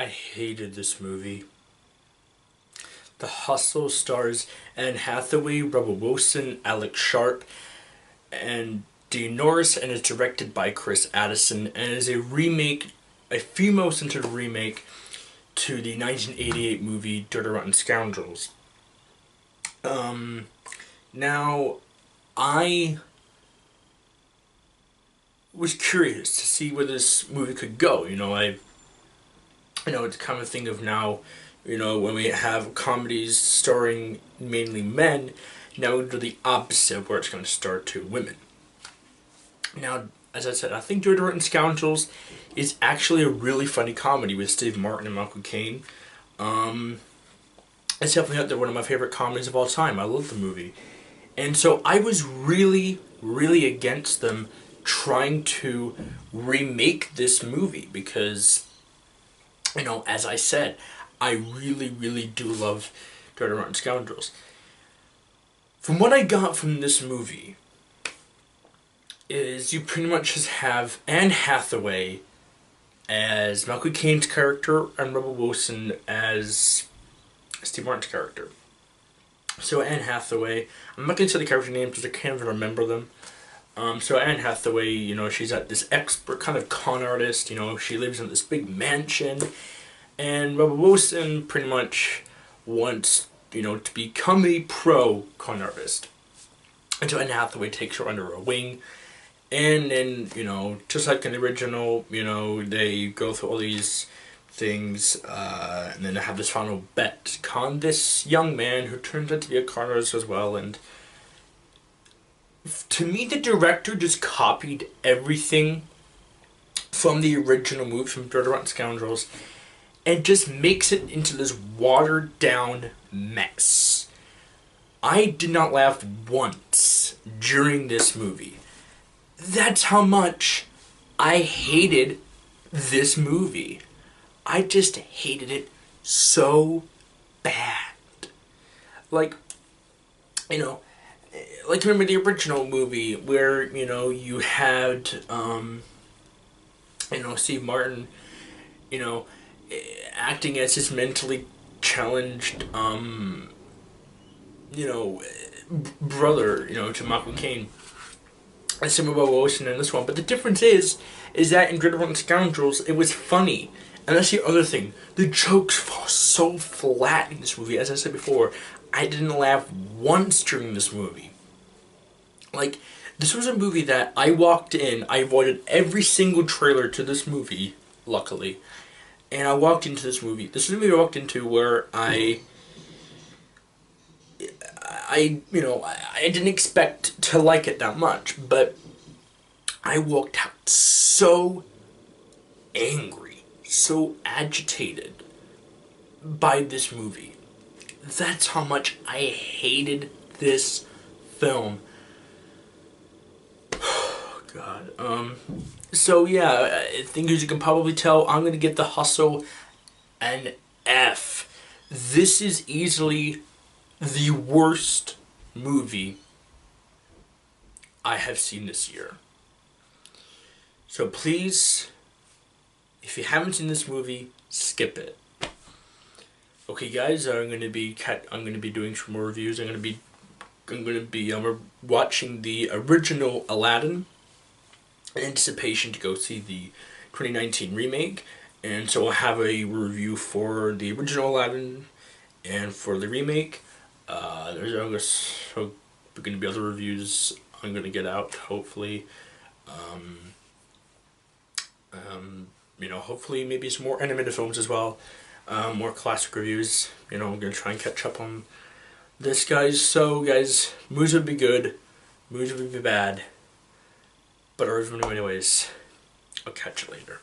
hated this movie. The Hustle stars Anne Hathaway, Rebel Wilson, Alex Sharp, and Dean Norris, and is directed by Chris Addison, and is a remake, a female-centered remake to the 1988 movie Dirty Rotten Scoundrels. Now, I was curious to see where this movie could go. It's kind of thing of now, when we have comedies starring mainly men, now we do the opposite, where it's going to star two women. Now, as I said, I think Dirty Rotten Scoundrels is actually a really funny comedy with Steve Martin and Michael Caine. It's definitely up there, one of my favorite comedies of all time. I love the movie. And so I was really, really against them trying to remake this movie because, as I said, I really, really do love Dirty Rotten Scoundrels. From what I got from this movie is you pretty much just have Anne Hathaway as Michael Caine's character and Rebel Wilson as Steve Martin's character. So Anne Hathaway, I'm not going to say the character names because I can't even remember them. So Anne Hathaway, she's this expert kind of con artist, she lives in this big mansion, and Rebel Wilson pretty much wants, to become a pro con artist. And so Anne Hathaway takes her under her wing, and then, just like in the original, they go through all these things, and then they have this final bet to con this young man who turns out to be a con artist as well. And to me, the director just copied everything from the original movie, from Dirty Rotten Scoundrels, and just makes it into this watered down mess. I did not laugh once during this movie. That's how much I hated this movie. I just hated it so bad. Remember the original movie where, you had, Steve Martin, acting as his mentally challenged, brother, to Michael Caine. And similar to Wilson in this one. But the difference is that in Dirty Rotten Scoundrels, it was funny. And that's the other thing. The jokes fall so flat in this movie. As I said before, I didn't laugh once during this movie. This was a movie that I walked in, I avoided every single trailer to this movie, luckily. And I walked into this movie. This is a movie I walked into where I didn't expect to like it that much, but I walked out so angry, so agitated by this movie. That's how much I hated this film. God. So yeah, I think as you can probably tell, I'm going to get The Hustle an F. This is easily the worst movie I have seen this year. So please, if you haven't seen this movie, skip it. Okay, guys, I'm going to be doing some more reviews. I'm going to be watching the original Aladdin in anticipation to go see the 2019 remake, and so I'll have a review for the original Aladdin and for the remake. There's going to be other reviews I'm going to get out, hopefully. Hopefully maybe some more animated films as well. More classic reviews. I'm going to try and catch up on this, guys. So, guys, movies would be good. Movies would be bad. But I review them anyways. I'll catch you later.